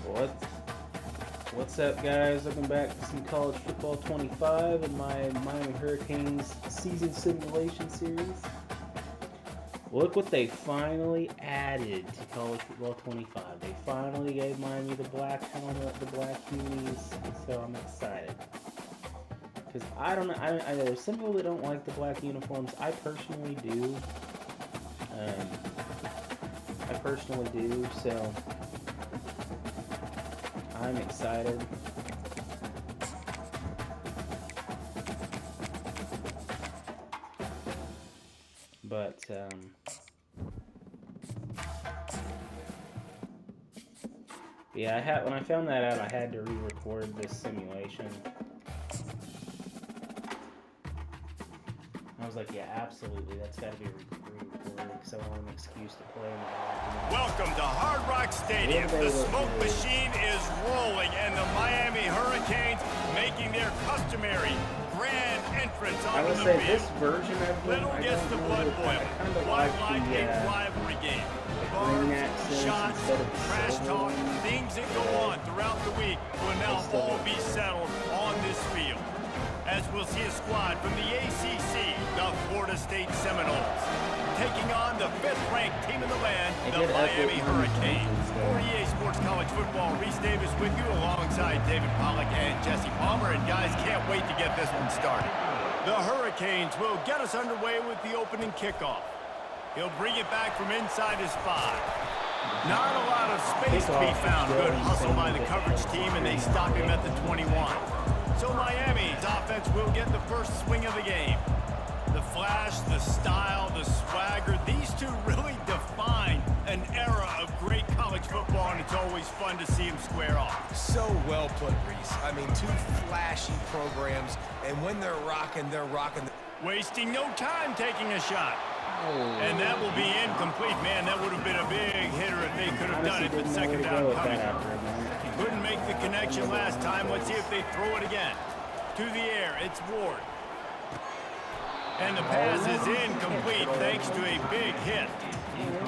What? What's up, guys? Welcome back to some College Football 25 and my Miami Hurricanes season simulation series. Look what they finally added to College Football 25. They finally gave Miami the black helmet, the black Unis, so I'm excited. Because I don't know, there's some people that don't like the black uniforms. I personally do. So I'm excited. But yeah, when I found that out, I had to re-record this simulation. I was like, yeah, absolutely, that's got to be re-recorded because I want an excuse to play. Welcome to Hard Rock Stadium. The smoke machine is rolling, and the Miami Hurricanes making their customary grand entrance onto the field. This version of them, Little gets the blood boiling. Why like a rivalry game? Bars, shots, trash talk, things that go on throughout the week will now all be settled on this field. As we'll see a squad from the ACC, the Florida State Seminoles, taking on the 5th-ranked team in the land, the Miami Hurricanes. For EA Sports College Football, Reese Davis with you alongside David Pollack and Jesse Palmer. And guys, can't wait to get this one started. The Hurricanes will get us underway with the opening kickoff. He'll bring it back from inside his 5. Not a lot of space to be found. Good hustle by the coverage team, and they stop him at the 21. So Miami's offense will get the first swing of the game. The flash, the style, the swagger, these two really define an era of great college football, and it's always fun to see them square off. So well put, Reese. I mean, two flashy programs, and when they're rocking, they're rocking. Wasting no time taking a shot. And that will be incomplete. Man, that would have been a big hitter if they could have done it, but second down coming. Couldn't make the connection last time. Let's see if they throw it again. To the air, it's Ward. And the pass is incomplete thanks to a big hit.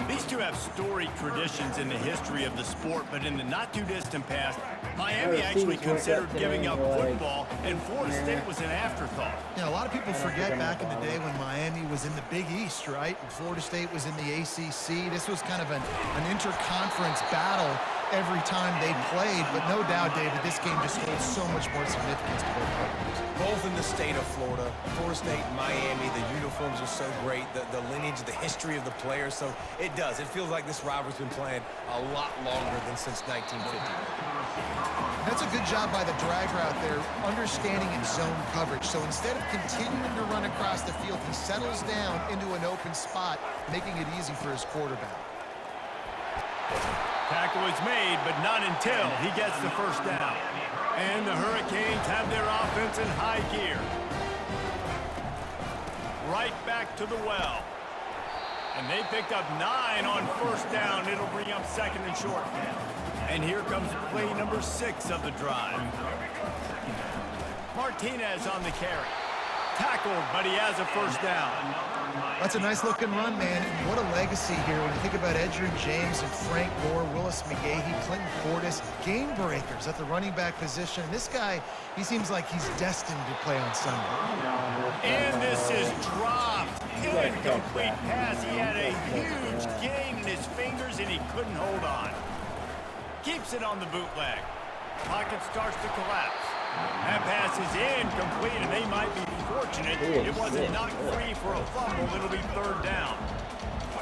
These two have storied traditions in the history of the sport, but in the not-too-distant past, Miami actually considered giving up football, and Florida State was an afterthought. Yeah, a lot of people forget back in the day when Miami was in the Big East, right? And Florida State was in the ACC. This was kind of an interconference battle every time they played, but no doubt, David, this game just holds so much more significance to both programs. Both in the state of Florida, Florida State, Miami, the uniforms are so great, the lineage, the history of the players, so it does. It feels like this rivalry's been playing a lot longer than since 1950. That's a good job by the drag route there, understanding its zone coverage. So instead of continuing to run across the field, he settles down into an open spot, making it easy for his quarterback. Tackle is made, but not until he gets the first down. And the Hurricanes have their offense in high gear. Right back to the well. And they picked up 9 on first down. It'll bring up second and short. And here comes play number 6 of the drive. Martinez on the carry. Tackled, but he has a first down. That's a nice-looking run, man. And what a legacy here when you think about Edgerrin James and Frank Gore, Willis McGahee, Clinton Portis, game breakers at the running back position. And this guy, he seems like he's destined to play on Sunday. And this is dropped. Incomplete pass. He had a huge gain in his fingers, and he couldn't hold on. Keeps it on the bootleg. Pocket starts to collapse. That pass is incomplete, and they might be fortunate it wasn't knocked free for a fumble. It'll be third down.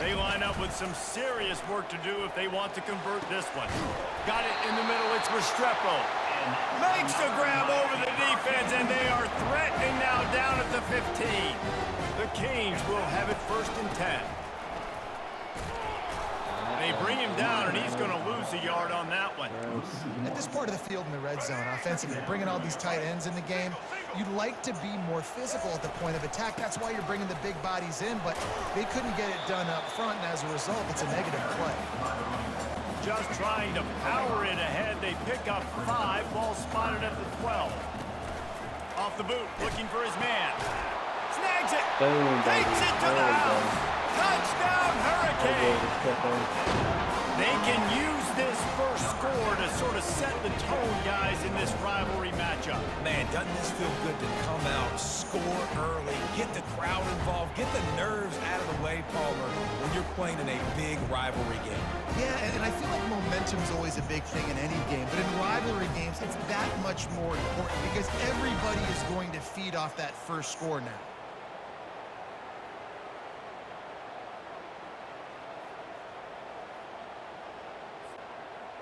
They line up with some serious work to do if they want to convert this one. Got it in the middle. It's Restrepo. Makes the grab over the defense, and they are threatening now down at the 15. The Canes will have it first and 10. They bring him down, and he's going to lose a yard on that one. At this part of the field in the red zone, offensively, bringing all these tight ends in the game, you'd like to be more physical at the point of attack. That's why you're bringing the big bodies in, but they couldn't get it done up front, and as a result, it's a negative play. Just trying to power it ahead. They pick up 5. Ball spotted at the 12. Off the boot, looking for his man. Snags it. Takes it to the house. Touchdown, Hurricanes! They can use this first score score to sort of set the tone, guys, in this rivalry matchup? Man, doesn't this feel good to come out, score early, get the crowd involved, get the nerves out of the way, Palmer, when you're playing in a big rivalry game. Yeah, and I feel like momentum's always a big thing in any game, but in rivalry games, it's that much more important because everybody is going to feed off that first score now.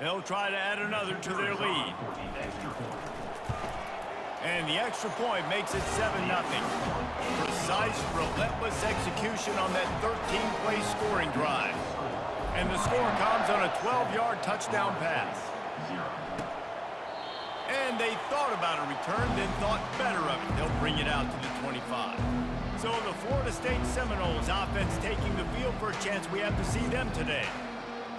They'll try to add another to their lead. And the extra point makes it 7-0. Precise, relentless execution on that 13-play scoring drive. And the score comes on a 12-yard touchdown pass. And they thought about a return, then thought better of it. They'll bring it out to the 25. So the Florida State Seminoles offense taking the field for a chance. We have to see them today.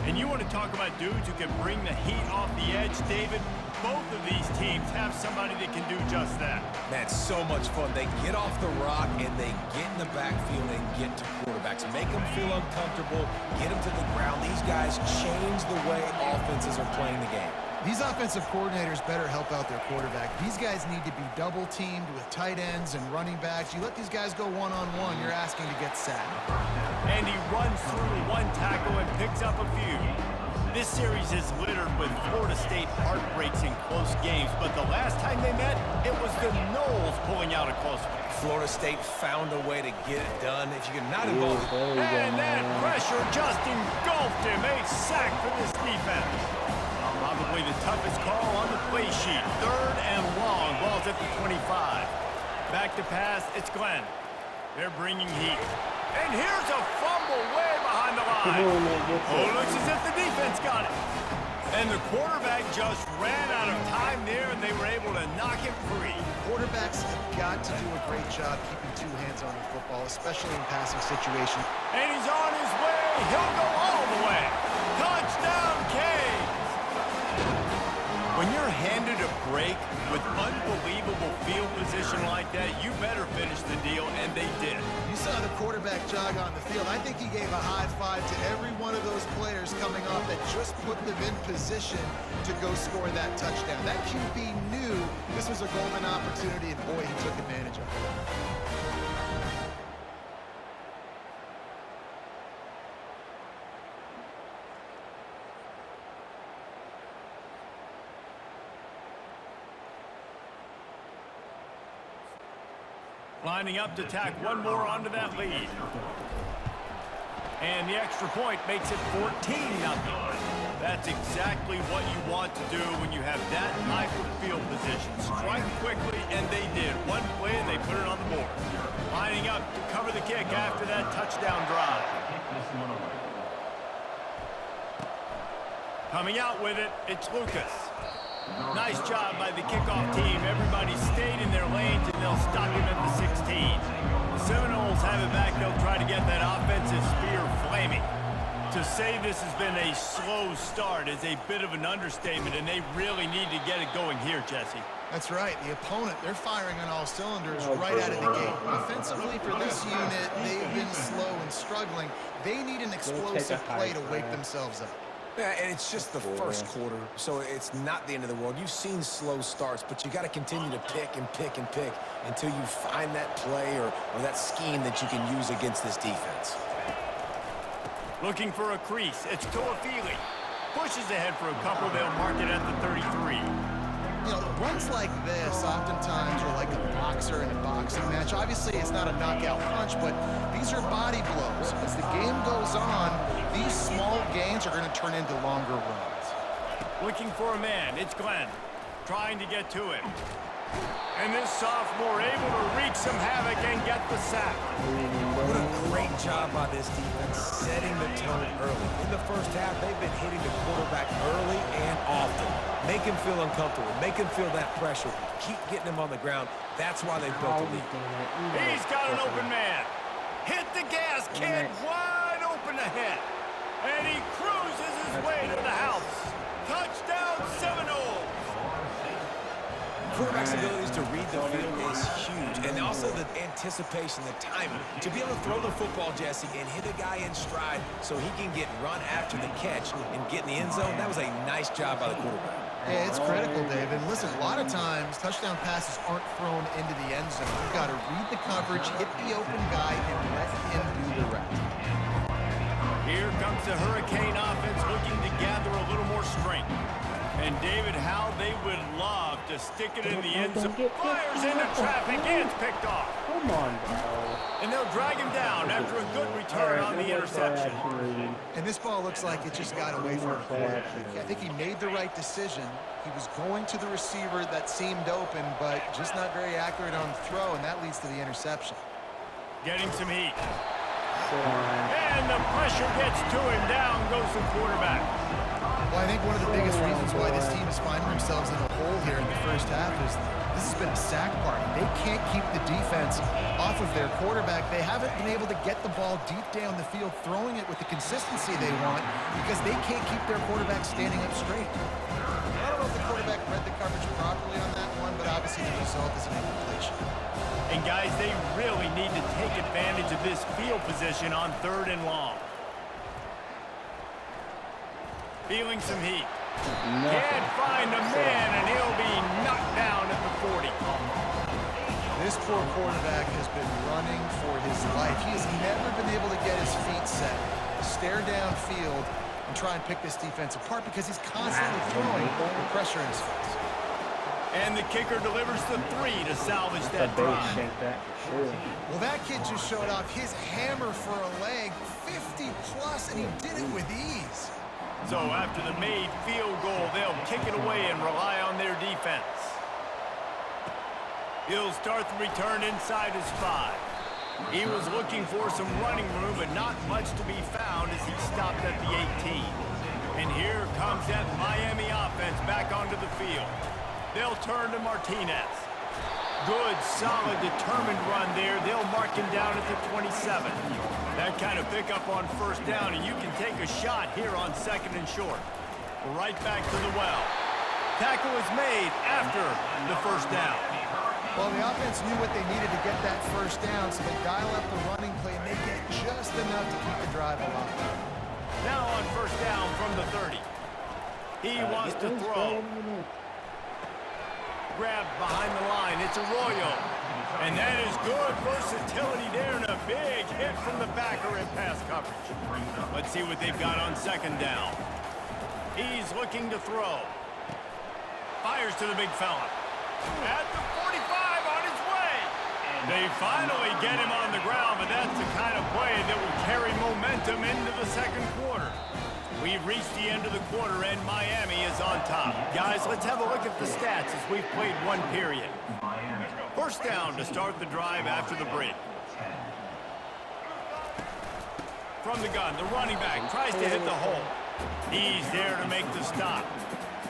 And you want to talk about dudes who can bring the heat off the edge, David? Both of these teams have somebody that can do just that. Man, so much fun. They get off the rock and they get in the backfield and get to quarterbacks. Make them feel uncomfortable, get them to the ground. These guys change the way offenses are playing the game. These offensive coordinators better help out their quarterback. These guys need to be double-teamed with tight ends and running backs. You let these guys go one-on-one, you're asking to get sacked. And he runs through one tackle and picks up a few. This series is littered with Florida State heartbreaks in close games, but the last time they met, it was the Noles pulling out a close one. Florida State found a way to get it done. If you can not involve it. And that pressure just engulfed him. A sack for this defense. Probably the toughest call on the play sheet. 3rd and long. Ball's at the 25. Back to pass. It's Glenn. They're bringing heat. And here's a fumble way behind the line. Oh, looks as if the defense got it. And the quarterback just ran out of time there, and they were able to knock him free. Quarterbacks have got to do a great job keeping two hands on the football, especially in passing situations. And he's on his way. He'll go all the way. Touchdown, Canes. When you're handed a break with unbelievable field position like that, you better finish the deal, and they did. You saw the quarterback jog on the field. I think he gave a high five to every one of those players coming off that just put them in position to go score that touchdown. That QB knew this was a golden opportunity, and boy, he took advantage of it. Lining up to tack one more onto that lead. And the extra point makes it 14-0. That's exactly what you want to do when you have that type of field position. Strike quickly, and they did. One play, and they put it on the board. Lining up to cover the kick after that touchdown drive. Coming out with it, it's Lucas. Nice job by the kickoff team. Everybody stayed in their lanes, and they'll stop him at the 16. The Seminoles have it back. They'll try to get that offensive spear flaming. To say this has been a slow start is a bit of an understatement, and they really need to get it going here, Jesse. That's right. The opponent, they're firing on all cylinders right out of the gate. Offensively, for this unit, they've been slow and struggling. They need an explosive play to wake themselves up. Yeah, and it's just the first quarter, so it's not the end of the world. You've seen slow starts, but you got to continue to pick and pick and pick until you find that play or that scheme that you can use against this defense. Looking for a crease. It's Toafili. Pushes ahead for a couple. They'll mark it at the 33. You know, runs like this oftentimes are like a boxer in a boxing match. Obviously, it's not a knockout punch, but these are body blows. As the game goes on, these small gains are going to turn into longer runs. Looking for a man. It's Glenn. Trying to get to him. And this sophomore able to wreak some havoc and get the sack. What a great job by this defense, setting the tone early. In the first half, they've been hitting the quarterback early and often. Make him feel uncomfortable. Make him feel that pressure. Keep getting him on the ground. That's why they built the lead. He's got an open man. Hit the gas, kid. Wide open ahead. And he cruises his way to the house. Touchdown, Seminoles. Quarterback quarterback's abilities to read the field is huge, and also the anticipation, the timing. To be able to throw the football, Jesse, and hit a guy in stride so he can get run after the catch and get in the end zone, that was a nice job by the quarterback. Yeah, it's critical, David. Listen, a lot of times, touchdown passes aren't thrown into the end zone. You've got to read the coverage, hit the open guy, and let him do the rest. Here comes the Hurricane offense looking to gather a little more strength. And David, how they would love to stick it in the end zone. Fires into traffic, gets picked off. Come on, bro. And they'll drag him down after a good return on the interception. And this ball looks like it just got away from the quarterback. I think he made the right decision. He was going to the receiver that seemed open, but just not very accurate on the throw, and that leads to the interception. Getting some heat. And the pressure gets to him. Down goes the quarterback. Well, I think one of the biggest reasons why this team is finding themselves in a hole here in the first half is this has been a sack party. They can't keep the defense off of their quarterback. They haven't been able to get the ball deep down the field, throwing it with the consistency they want because they can't keep their quarterback standing up straight. I don't know if the quarterback read the coverage properly on that one, but obviously the result is an incompletion. And guys, they really need to take advantage of this field position on 3rd and long. Feeling some heat. Can't find a man, and he'll be knocked down at the 40. This poor quarterback has been running for his life. He has never been able to get his feet set, stare downfield, and try and pick this defense apart because he's constantly throwing the pressure in his face. And the kicker delivers the 3 to salvage that drive. Well, that kid just showed off his hammer for a leg, 50-plus, and he did it with ease. So after the made field goal, they'll kick it away and rely on their defense. He'll start the return inside his 5. He was looking for some running room, but not much to be found as he stopped at the 18. And here comes that Miami offense back onto the field. They'll turn to Martinez. Good, solid, determined run there. They'll mark him down at the 27. That kind of pickup on 1st down, and you can take a shot here on 2nd and short. Right back to the well. Tackle is made after the 1st down. Well, the offense knew what they needed to get that 1st down, so they dial up the running play, and they get just enough to keep the drive alive. Now on 1st down from the 30. He wants to throw. Grabbed behind the line. It's Arroyo. And that is good versatility there and a big hit from the backer in pass coverage. Let's see what they've got on 2nd down. He's looking to throw. Fires to the big fella. At the 45 on his way. They finally get him on the ground, but that's the kind of play that will carry momentum into the 2nd quarter. We've reached the end of the quarter, and Miami is on top. Guys, let's have a look at the stats as we've played 1 period. 1st down to start the drive after the break. From the gun, the running back tries to hit the hole. He's there to make the stop.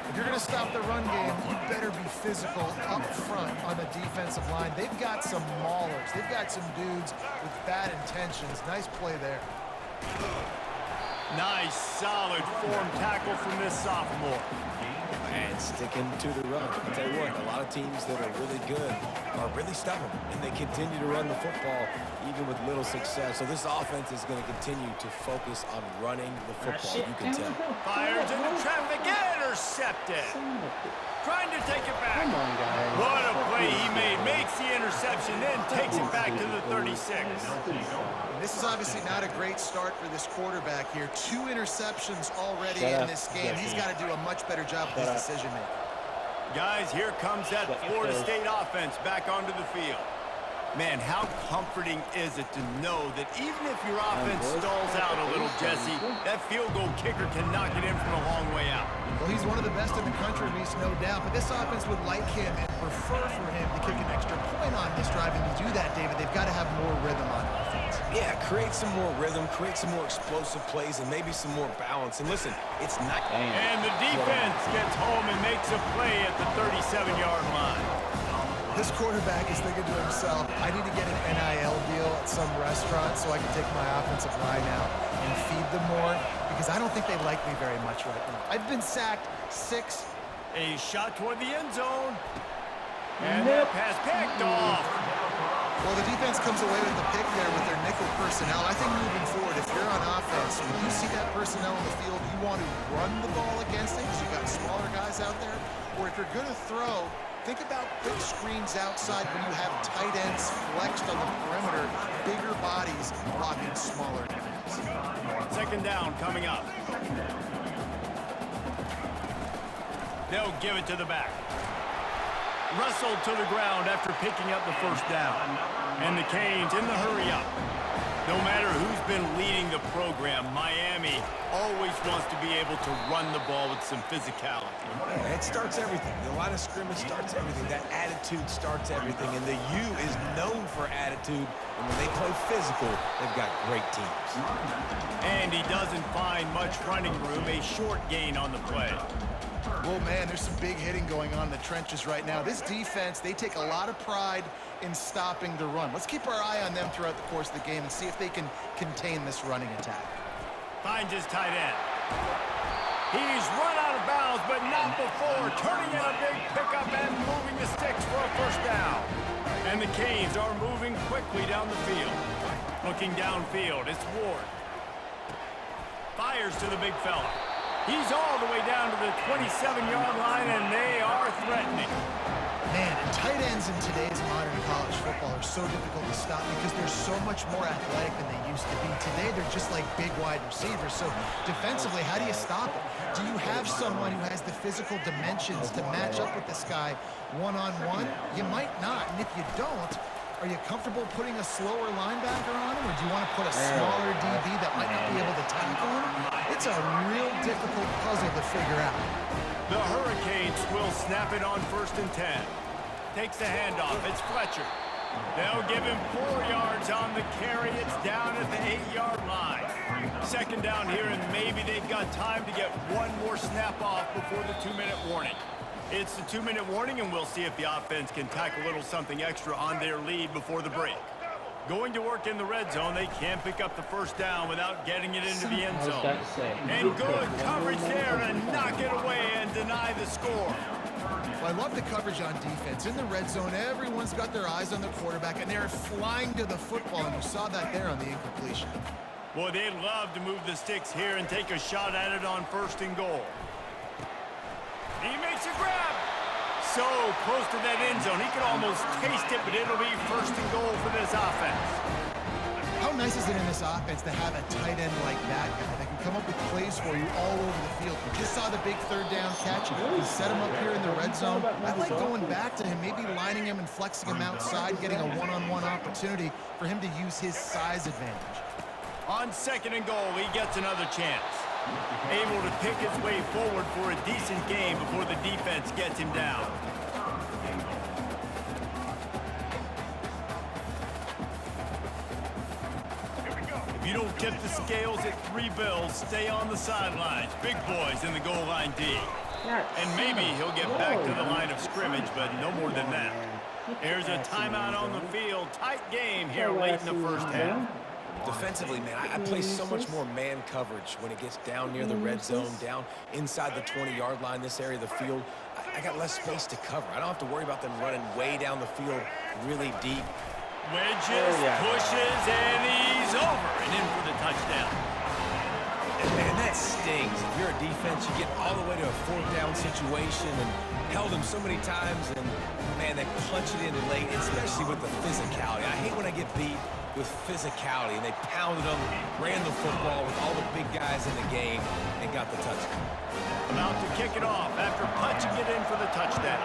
If you're going to stop the run game, you better be physical up front on the defensive line. They've got some maulers. They've got some dudes with bad intentions. Nice play there. Nice, solid form tackle from this sophomore. And sticking to the run. I'll tell you what, a lot of teams that are really good are really stubborn, and they continue to run the football even with little success. So this offense is going to continue to focus on running the football, you can tell. Fires into traffic, intercepted. Trying to take it back. Come on, guys. What a play he made. Makes the interception, then takes it back to the 36. This is obviously not a great start for this quarterback here. 2 interceptions already in this game. He's got to do a much better job with his decision-making. Guys, here comes that Florida State offense back onto the field. Man, how comforting is it to know that even if your offense stalls out a little, Jesse, that field goal kicker can knock it in from a long way out. Well, he's one of the best in the country, Reese, no doubt. But this offense would like him and prefer for him to kick an extra point on this drive. And to do that, David, they've got to have more rhythm on offense. Yeah, create some more rhythm, create some more explosive plays, and maybe some more balance. And listen, it's not... And the defense gets home and makes a play at the 37-yard line. This quarterback is thinking to himself, I need to get an NIL deal at some restaurant so I can take my offensive line out and feed them more, because I don't think they like me very much right now. I've been sacked 6. A shot toward the end zone. And that pass picked off. Well, the defense comes away with the pick there with their nickel personnel. I think moving forward, if you're on offense, when you see that personnel in the field, you want to run the ball against it because you've got smaller guys out there. Or if you're going to throw, think about quick screens outside when you have tight ends flexed on the perimeter, bigger bodies blocking smaller guys. Second down coming up. They'll give it to the back. Wrestled to the ground after picking up the first down. And the Canes in the hurry up. No matter who's been leading the program, Miami always wants to be able to run the ball with some physicality. Yeah, it starts everything. The line of scrimmage starts everything. That attitude starts everything. And the U is known for attitude. And when they play physical, they've got great teams. And he doesn't find much running room. A short gain on the play. Well, man, there's some big hitting going on in the trenches right now. This defense, they take a lot of pride in stopping the run. Let's keep our eye on them throughout the course of the game and see if they can contain this running attack. Finds his tight end. He's run out of bounds, but not before turning in a big pickup and moving the sticks for a first down. And the Canes are moving quickly down the field. Looking downfield, it's Ward. Fires to the big fella. He's all the way down to the 27-yard line, and they are threatening. Man, and tight ends in today's modern college football are so difficult to stop because they're so much more athletic than they used to be. Today, they're just like big wide receivers. So defensively, how do you stop them? Do you have someone who has the physical dimensions to match up with this guy one-on-one? You might not, and if you don't, are you comfortable putting a slower linebacker on him, or do you want to put a smaller DB that might not be able to tackle him? It's a real difficult puzzle to figure out. The Hurricanes will snap it on 1st and 10. Takes the handoff. It's Fletcher. They'll give him 4 yards on the carry. It's down at the 8-yard line. Second down here, and maybe they've got time to get one more snap off before the 2-minute warning. It's the 2-minute warning, and we'll see if the offense can tack a little something extra on their lead before the break. Going to work in the red zone, they can't pick up the first down without getting it into the end zone. And good coverage there and knock it away and deny the score. Well, I love the coverage on defense. In the red zone, everyone's got their eyes on the quarterback, and they're flying to the football, and you saw that there on the incompletion. Boy, they'd love to move the sticks here and take a shot at it on 1st and goal. He makes a grab. So close to that end zone. He could almost taste it, but it'll be 1st and goal for this offense. How nice is it in this offense to have a tight end like that guy that can come up with plays for you all over the field? We just saw the big 3rd down catch. He set him up here in the red zone. I like going back to him, maybe lining him and flexing him outside, getting a one-on-one opportunity for him to use his size advantage. On 2nd and goal, he gets another chance. Able to pick his way forward for a decent game before the defense gets him down. If you don't tip the scales at 3 bills, stay on the sidelines. Big boys in the goal line D. And maybe he'll get back to the line of scrimmage, but no more than that. There's a timeout on the field. Tight game here late in the first half. Defensively, man, I play so much more man coverage when it gets down near the red zone, down inside the 20-yard line, this area of the field. I got less space to cover. I don't have to worry about them running way down the field really deep. Wedges, pushes, and he's over and in for the touchdown. And man, that stings. If you're a defense, you get all the way to a 4th down situation and held him so many times, and man, they punch it in late, especially with the physicality. I hate when I get beat with physicality, and they pounded them, ran the football with all the big guys in the game, and got the touchdown. About to kick it off after punching it in for the touchdown.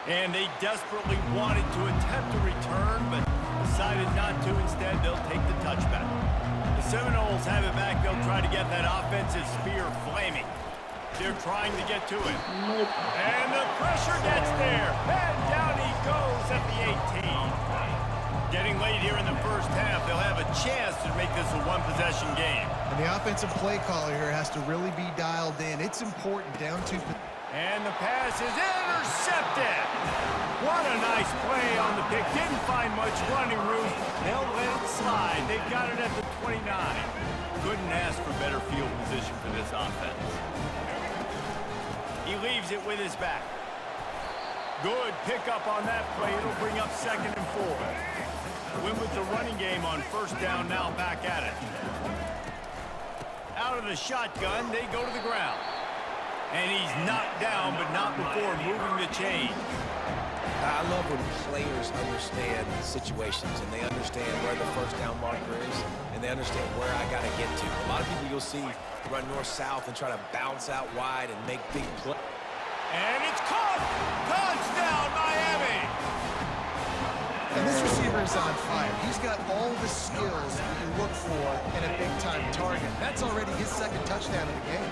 And they desperately wanted to attempt a return, but decided not to. Instead, they'll take the touchback. The Seminoles have it back. They'll try to get that offensive spear flaming. They're trying to get to it. And the pressure gets there. And down he goes at the 18. Getting late here in the first half, they'll have a chance to make this a one-possession game. And the offensive play caller here has to really be dialed in. It's important down to... And the pass is intercepted. What a nice play on the pick. Didn't find much running room. They'll let it slide. They've got it at the 29. Couldn't ask for better field position for this offense. leaves it with his back. Good pickup on that play. It'll bring up 2nd and 4. Win with the running game on 1st down, now back at it. Out of the shotgun, they go to the ground. And he's knocked down, but not before moving the chain. I love when players understand situations and they understand where the 1st down marker is and they understand where I got to get to. A lot of people you'll see run north-south and try to bounce out wide and make big plays. And it's caught! Touchdown, Miami! And this receiver is on fire. He's got all the skills that you look for in a big-time target. That's already his 2nd touchdown of the game.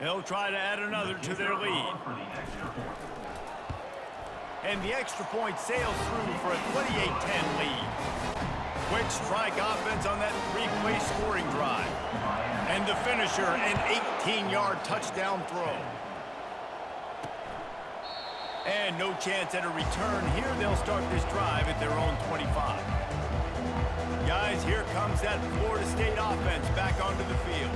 They'll try to add another to their lead. And the extra point sails through for a 28-10 lead. Quick strike offense on that 3-play scoring drive. And the finisher, an 18-yard touchdown throw. And no chance at a return here. They'll start this drive at their own 25. Guys, here comes that Florida State offense back onto the field.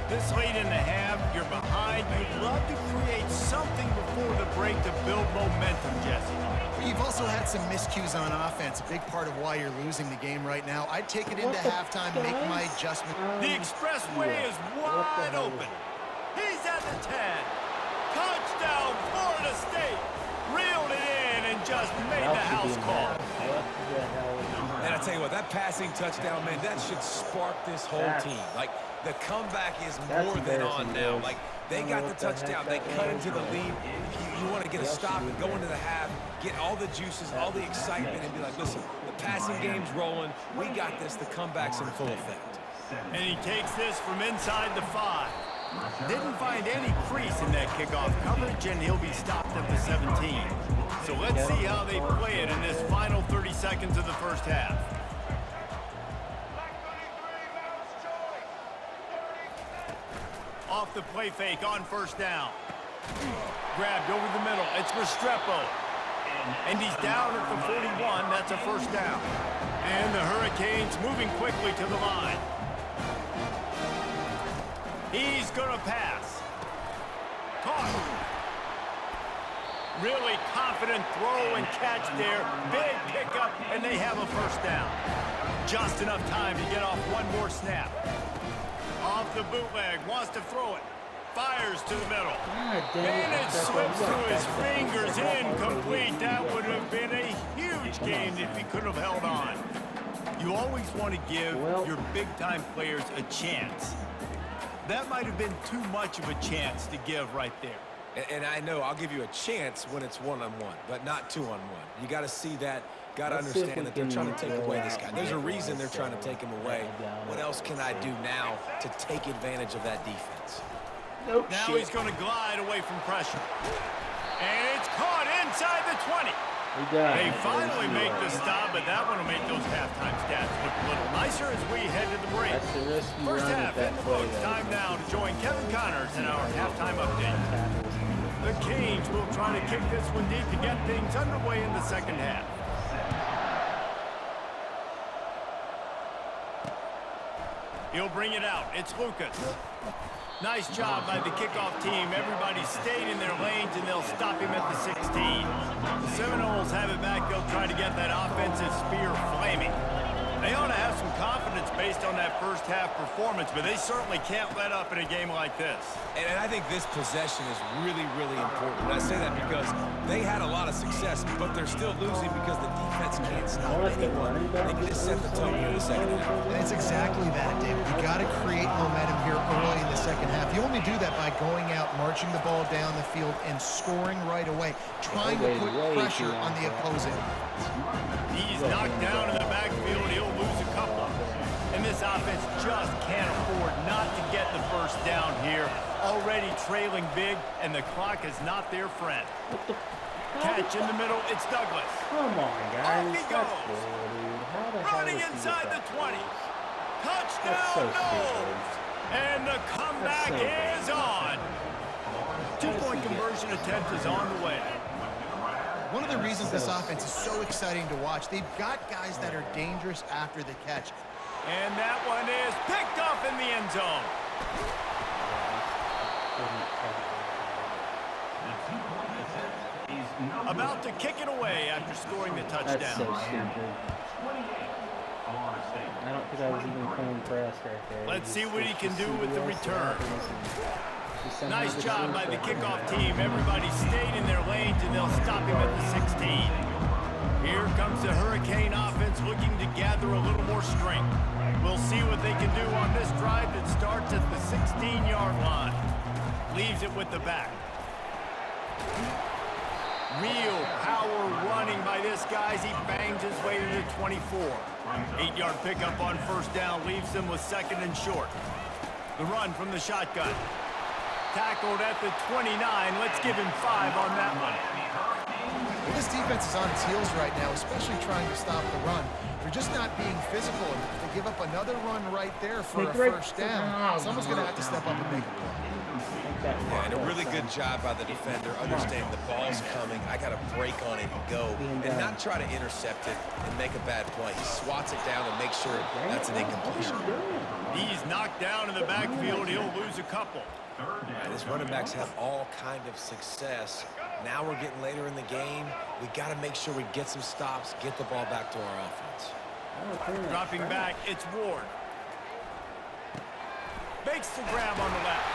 This late in the half, you're behind. You'd love to create something before the break to build momentum, Jesse. But you've also had some miscues on offense, a big part of why you're losing the game right now. I'd take it into halftime, make my adjustment. The expressway is wide open. He's at the 10. Touchdown, Florida State. Reeled it in and just made the house call. And I tell you what, that passing touchdown, man, that should spark this whole team. Like, the comeback is more than on now. Like, they got the touchdown. They cut into the lead. You want to get a stop and go into the half, get all the juices, all the excitement, and be like, listen, the passing game's rolling. We got this. The comeback's in full effect. And he takes this from inside the 5. Didn't find any crease in that kickoff coverage, and he'll be stopped at the 17. So let's see how they play it in this final 30 seconds of the first half. Off the play fake on 1st down. Grabbed over the middle. It's Restrepo. And he's down at the 41. That's a 1st down. And the Hurricanes moving quickly to the line. He's going to pass. Caught. Really confident throw and catch there. Big pickup, and they have a 1st down. Just enough time to get off one more snap. Off the bootleg, wants to throw it. Fires to the middle. And it slips through his fingers, incomplete. That would have been a huge gain if he could have held on. You always want to give your big-time players a chance. That might have been too much of a chance to give right there. And I know I'll give you a chance when it's one-on-one, but not two-on-one. You got to see that. Got to understand that they're trying to take away this guy. There's a reason they're trying to take him away. What else can I do now to take advantage of that defense? Now he's going to glide away from pressure. And it's caught inside the 20. They finally make the stop, but that one will make those halftime stats look a little nicer as we head to the break. First half in the books. Time now to join Kevin Connors in our halftime update. The Canes will try to kick this one deep to get things underway in the second half. He'll bring it out. It's Lucas. Nice job by the kickoff team. Everybody stayed in their lanes, and they'll stop him at the 16. The Seminoles have it back. They'll try to get that offensive spear flaming. They ought to have some confidence based on that first half performance, but they certainly can't let up in a game like this. And I think this possession is really, really important. And I say that because they had a lot of success, but they're still losing because the defense can't stop anyone. They need to set the tone in the second half. And it's exactly that, David. You got to create momentum here early in the second half. You only do that by going out, marching the ball down the field, and scoring right away, trying to put pressure on the opposing. He's knocked down in the backfield. He'll lose a couple. this offense just can't afford not to get the first down here. Already trailing big, and the clock is not their friend. Catch in the middle, it's Douglas. Come on, guys. Off he That's goes. cool, dude. How the hell Running does he inside get the that? 20. That's Touchdown, so Knowles. And the comeback so is on. Two-point conversion attempt is on the way. One of the reasons this offense is so exciting to watch, they've got guys that are dangerous after the catch. And that one is picked off in the end zone. About to kick it away after scoring the touchdown. That's so stupid. I don't think I was even playing press right there. Let's see what he can do with the return. Nice job by the kickoff team. Everybody stayed in their lanes, and they'll stop him at the 16. Here comes the Hurricane offense looking to gather a little more strength. We'll see what they can do on this drive that starts at the 16-yard line. Leaves it with the back. Real power running by this guy as he bangs his way to the 24. 8-yard pickup on first down leaves him with second and short. The run from the shotgun. Tackled at the 29. Let's give him 5 on that one. Well, this defense is on its heels right now, especially trying to stop the run. They're just not being physical enough. They give up another run right there for a first down. Someone's going to have to step up and make a play. Yeah, and a really good job by the defender, understanding the ball's coming. I got to break on it and go, and not try to intercept it and make a bad play. He swats it down and makes sure that's an incompletion. He's knocked down in the backfield. He'll lose a couple. Right, his running backs have all kind of success. Now we're getting later in the game. We got to make sure we get some stops, get the ball back to our offense. Dropping back, it's Ward. Makes the grab on the left.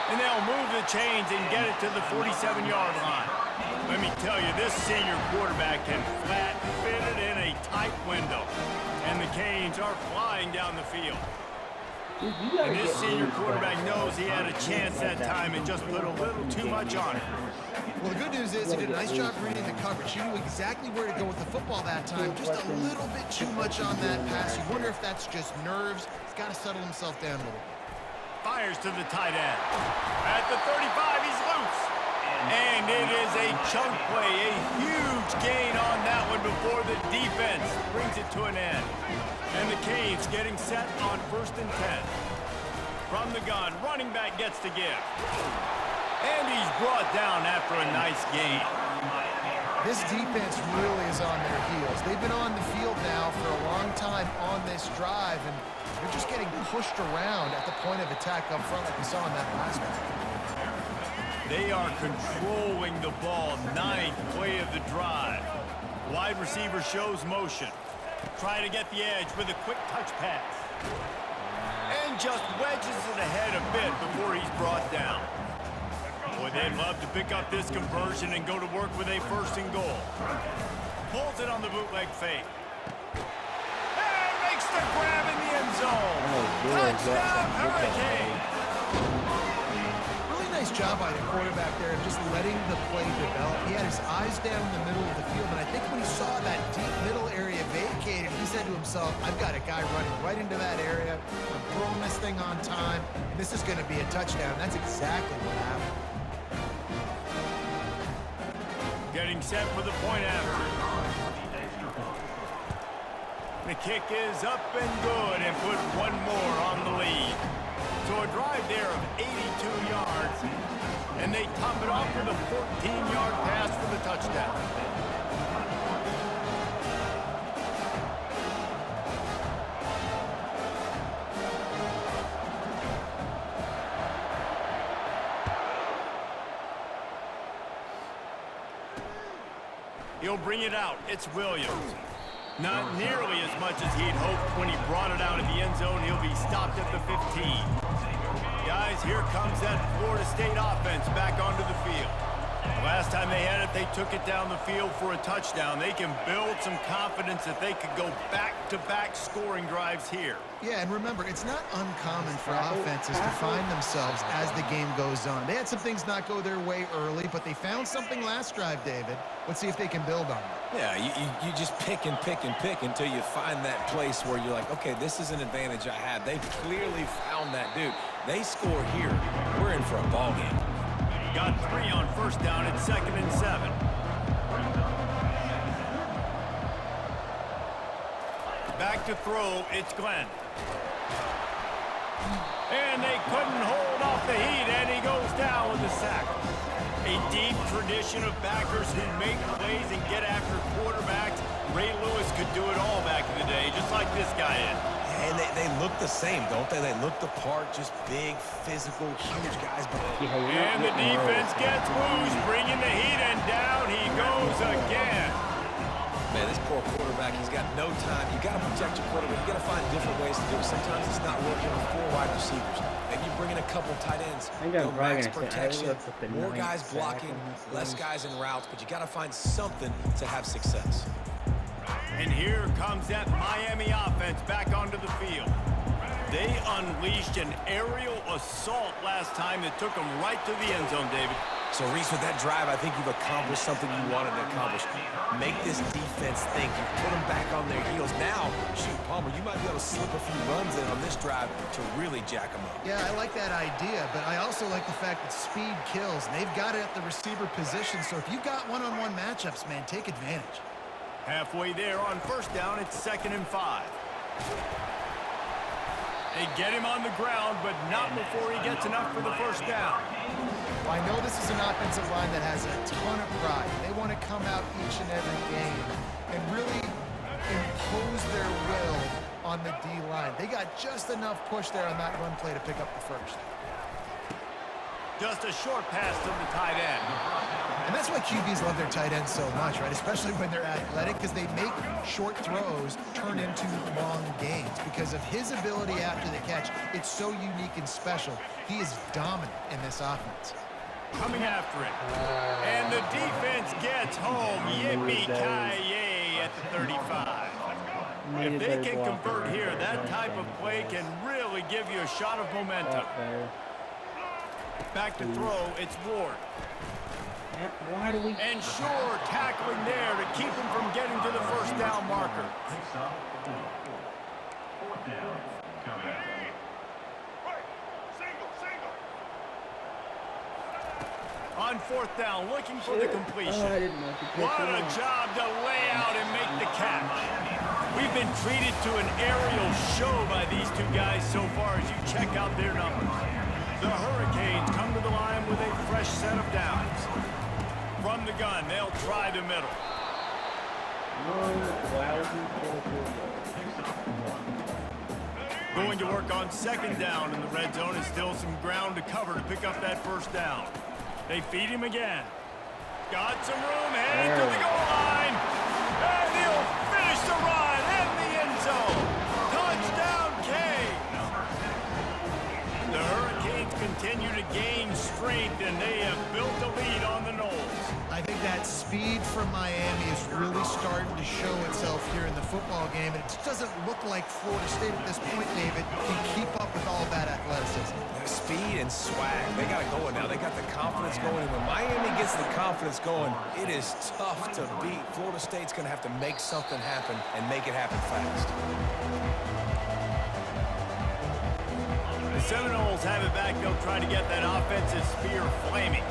And they'll move the chains and get it to the 47-yard line. Let me tell you, this senior quarterback can flat fit it in a tight window. And the Canes are flying down the field. And this senior quarterback knows he had a chance that time and just put a little too much on it. Well, the good news is he did a nice job reading the coverage. He knew exactly where to go with the football that time. Just a little bit too much on that pass. You wonder if that's just nerves. He's got to settle himself down a little bit. Fires to the tight end. At the 35, he's loose. And it is a chunk play, a huge gain on that one before the defense brings it to an end. And the Canes getting set on 1st and 10. From the gun, running back gets to give. And he's brought down after a nice gain. This defense really is on their heels. They've been on the field now for a long time on this drive, and they're just getting pushed around at the point of attack up front like we saw in that last one. They are controlling the ball. 9th play of the drive. Wide receiver shows motion. Trying to get the edge with a quick touch pass. And just wedges it ahead a bit before he's brought down. Boy, they'd love to pick up this conversion and go to work with a 1st and goal. Pulls it on the bootleg fake. And makes the grab in the end zone. Touchdown, Hurricane. Really nice job by the quarterback there of just letting the play develop. He had his eyes down in the middle of the field, and I think when he saw that deep middle area vacated, he said to himself, I've got a guy running right into that area. I'm throwing this thing on time, and this is going to be a touchdown. That's exactly what happened. Getting set for the point after. The kick is up and good and put one more on the lead. So a drive there of 82 yards. And they top it off with a 14-yard pass for the touchdown. He'll bring it out. It's Williams. Not nearly as much as he'd hoped when he brought it out of the end zone. He'll be stopped at the 15. Guys, here comes that Florida State offense back onto the field. Last time they had it, they took it down the field for a touchdown. They can build some confidence that they could go back-to-back scoring drives here. Yeah, and remember, it's not uncommon for offenses to find themselves as the game goes on. They had some things not go their way early, but they found something last drive, David. Let's see if they can build on it. Yeah, you just pick and pick and pick until you find that place where you're like, okay, this is an advantage I have. They clearly found that dude. They score here. We're in for a ball game. Got 3 on first down at 2nd and 7. Back to throw, it's Glenn. And they couldn't hold off the heat, and he goes down with a sack. A deep tradition of backers who make plays and get after quarterbacks. Ray Lewis could do it all back in the day, just like this guy is. And they look the same, don't they? They look the part, just big, physical, huge guys. And the defense gets loose, bringing the heat, and down he goes again. Man, this poor quarterback, he's got no time. You got to protect your quarterback. You got to find different ways to do it. Sometimes it's not working with 4 wide receivers. Maybe you bring in a couple tight ends. Max protection, more guys blocking, less guys in routes, but you got to find something to have success. And here comes that Miami offense back onto the field. They unleashed an aerial assault last time that took them right to the end zone, David. So, Reese, with that drive, I think you've accomplished something you wanted to accomplish. Make this defense think. You put them back on their heels. Now, shoot, Palmer, you might be able to slip a few runs in on this drive to really jack them up. Yeah, I like that idea, but I also like the fact that speed kills, and they've got it at the receiver position. So if you've got one-on-one matchups, man, take advantage. Halfway there on first down, it's 2nd and 5. They get him on the ground, but not before he gets enough for the first down. I know this is an offensive line that has a ton of pride. They want to come out each and every game and really impose their will on the D-line. They got just enough push there on that run play to pick up the first. Just a short pass to the tight end. And that's why QBs love their tight ends so much, right? Especially when they're athletic, because they make short throws turn into long gains. Because of his ability after the catch, it's so unique and special. He is dominant in this offense. Coming after it. And the defense gets home. Yippee-ki-yay at the 35. If they can convert here, that type of play can really give you a shot of momentum. Back to throw, it's Ward. Why do we... And sure, tackling there to keep him from getting to the first down marker. On 4th down, looking for the completion. What a job to lay out and make the catch. We've been treated to an aerial show by these two guys so far as you check out their numbers. The Hurricanes come to the line with a fresh set of downs. From the gun, they'll try the middle. Going to work on 2nd down in the red zone, and still some ground to cover to pick up that first down. They feed him again. Got some room, heading to the goal line. And he'll finish the run in the end zone. Touchdown, Canes. The Hurricanes continue to gain strength, and they have built a lead on the Knolls. I think that speed from Miami is really starting to show itself here in the football game, and it just doesn't look like Florida State at this point, David, can keep up with all that athleticism. Speed and swag, they got it going now. They got the confidence going, and when Miami gets the confidence going, it is tough to beat. Florida State's going to have to make something happen and make it happen fast. The Seminoles have it back. They'll try to get that offensive spear flaming.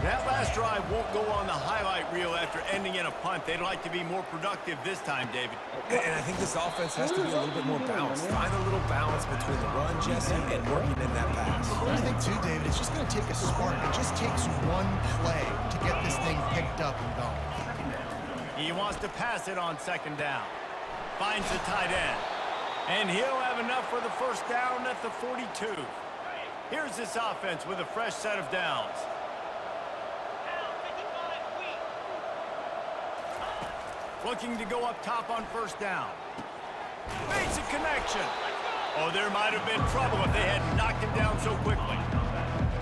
That last drive won't go on the highlight reel after ending in a punt. They'd like to be more productive this time, David. And I think this offense has to be a little bit more balanced. Find a little balance between the run, Jesse, and working in that pass. I think, too, David, it's just going to take a spark. It just takes one play to get this thing picked up and going. He wants to pass it on 2nd down. Finds the tight end. And he'll have enough for the first down at the 42. Here's this offense with a fresh set of downs. Looking to go up top on first down. Makes a connection. Oh, there might have been trouble if they hadn't knocked him down so quickly.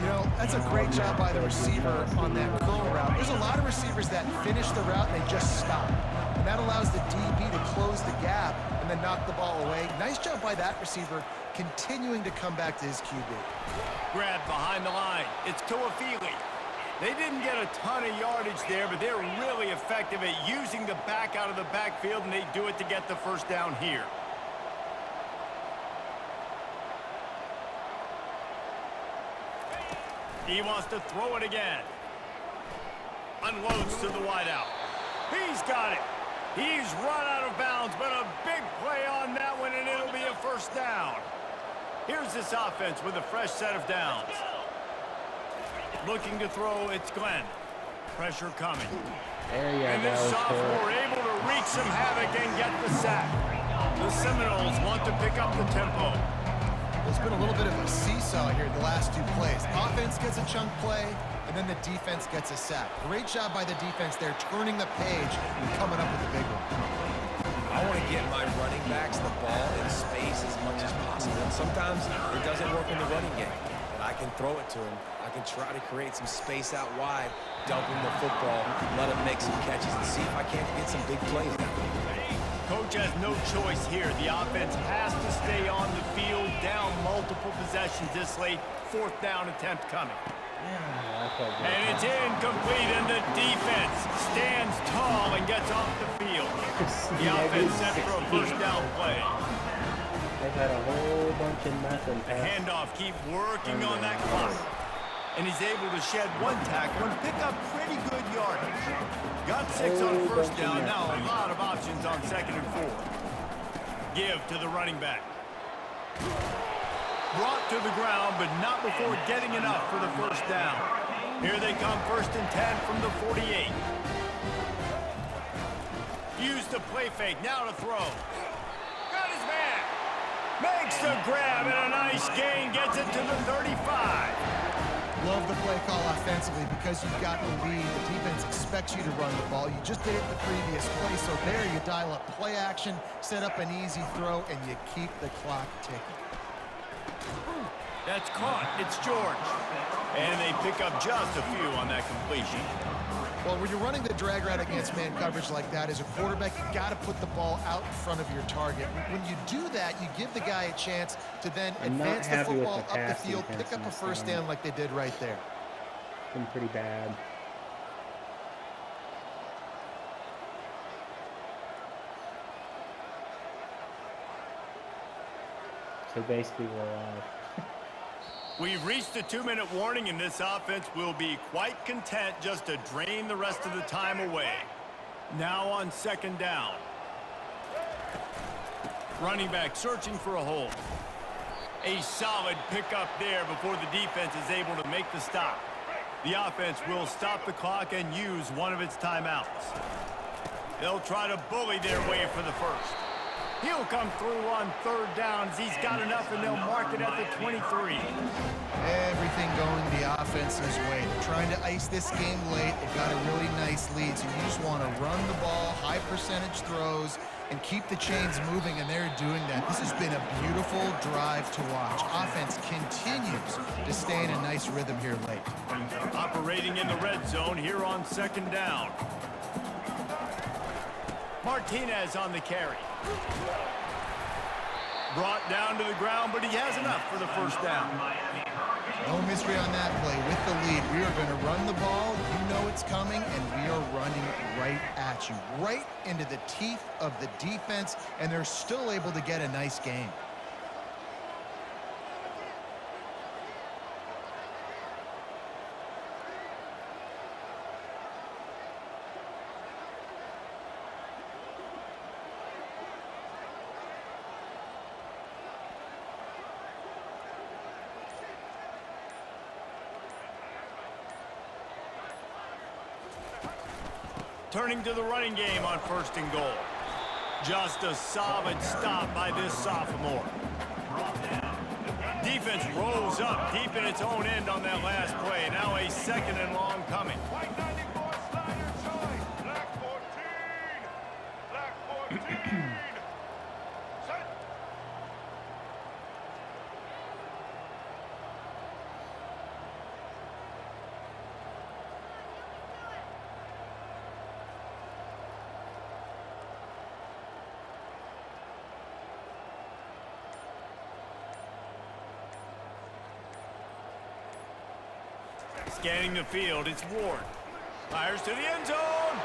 You know, that's a great job by the receiver on that curl route. There's a lot of receivers that finish the route and they just stop. And that allows the DB to close the gap and then knock the ball away. Nice job by that receiver continuing to come back to his QB. Grab behind the line. It's Tuafili. They didn't get a ton of yardage there, but they're really effective at using the back out of the backfield, and they do it to get the first down here. He wants to throw it again. Unloads to the wideout. He's got it. He's run out of bounds, but a big play on that one, and it'll be a first down. Here's this offense with a fresh set of downs. Looking to throw, it's Glenn. Pressure coming. There you And this sophomore able to wreak some havoc and get the sack. The Seminoles want to pick up the tempo. There's been a little bit of a seesaw here the last two plays. Offense gets a chunk play, and then the defense gets a sack. Great job by the defense there, turning the page and coming up with a big one. I want to get my running backs the ball in space as much as possible. And sometimes it doesn't work in the running game. But I can throw it to him. I can try to create some space out wide, dump him the football, let him make some catches, and see if I can't get some big plays that way. Coach has no choice here. The offense has to stay on the field, down multiple possessions this late. Fourth down attempt coming. And it's incomplete, and the defense stands tall and gets off the field. The offense set for a first down play. They've had a whole bunch of nothing. The handoff, keep working on that clock. And he's able to shed one tackle and pick up pretty good yardage. Got 6 on first down, now a lot of options on 2nd and 4. Give to the running back. Brought to the ground, but not before getting enough for the first down. Here they come, 1st and 10 from the 48. Use the play fake, now to throw. Got his man. Makes the grab, and a nice gain, gets it to the 35. Love the play call offensively because you've got the lead. The defense expects you to run the ball. You just did it the previous play, so there you dial up play action, set up an easy throw, and you keep the clock ticking. That's caught. It's George. And they pick up just a few on that completion. Well, when you're running the drag route against man coverage like that, as a quarterback, you got to put the ball out in front of your target. When you do that, you give the guy a chance to then advance the football up the field, pick up a first down like they did right there. Been pretty bad. So basically, we're alive. We've reached a 2-minute warning, and this offense will be quite content just to drain the rest of the time away. Now on 2nd down. Running back searching for a hole. A solid pickup there before the defense is able to make the stop. The offense will stop the clock and use one of its timeouts. They'll try to bully their way for the first. He'll come through on 3rd down as he's got enough, and they'll mark it at the 23. Everything going the offense's way. They're trying to ice this game late. They've got a really nice lead, so you just want to run the ball, high percentage throws, and keep the chains moving, and they're doing that. This has been a beautiful drive to watch. Offense continues to stay in a nice rhythm here late. Operating in the red zone here on 2nd down. Martinez on the carry. Brought down to the ground, but he has enough for the first down. No mystery on that play. With the lead, we are going to run the ball. You know it's coming, and we are running right at you, right into the teeth of the defense, and they're still able to get a nice game. Turning to the running game on 1st and goal. Just a solid stop by this sophomore. Defense rolls up deep in its own end on that last play. Now a 2nd and long coming. Scanning the field, it's Ward. Fires to the end zone.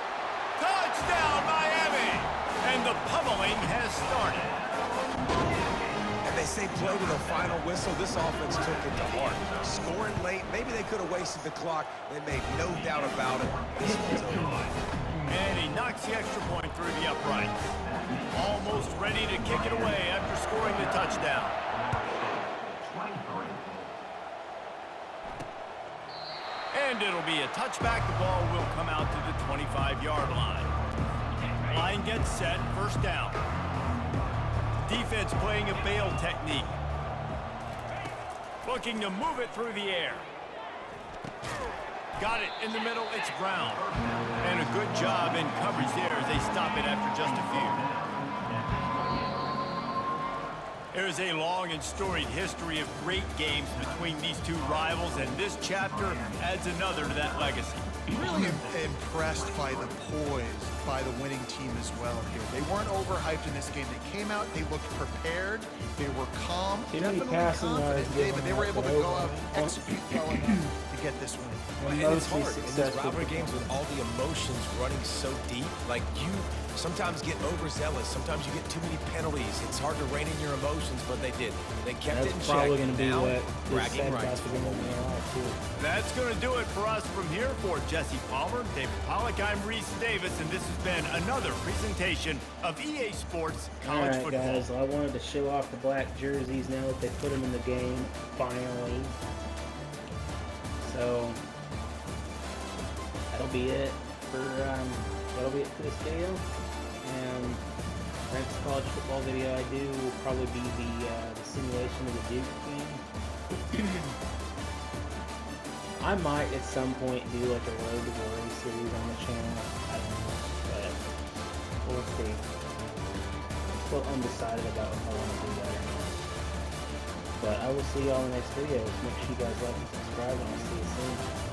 Touchdown, Miami! And the pummeling has started. And they say play to the final whistle. This offense took it to heart. Scoring late, maybe they could have wasted the clock. They made no doubt about it. This one's over. And he knocks the extra point through the uprights. Almost ready to kick it away after scoring the touchdown. And it'll be a touchback. The ball will come out to the 25-yard line. Line gets set, first down. Defense playing a bail technique. Looking to move it through the air. Got it in the middle, it's Brown. And a good job in coverage there as they stop it after just a few. There's a long and storied history of great games between these two rivals, and this chapter adds another to that legacy. Really impressed by the poise by the winning team as well here. They weren't overhyped in this game. They came out, they looked prepared, they were calm, definitely confident, David. They were able to go out and execute well enough to get this win. And it's hard in these rivalry games with all the emotions running so deep. Like, you sometimes get overzealous. Sometimes you get too many penalties. It's hard to rein in your emotions, but they did. They kept it in check. Probably going to be now, what bragging rights. That's going to do it for us from here. For Jesse Palmer, David Pollack, I'm Reese Davis, and this has been another presentation of EA Sports College Football. Alright guys, I wanted to show off the black jerseys now that they put them in the game, finally. So, that'll be it for this video. And next college football video I do will probably be the simulation of the Duke game. I might at some point do like a Road to Glory series on the channel. I don't know, but we'll see. I'm still undecided about if I want to do that or not. But I will see y'all in the next video. Make sure you guys like and subscribe, and I'll see you soon.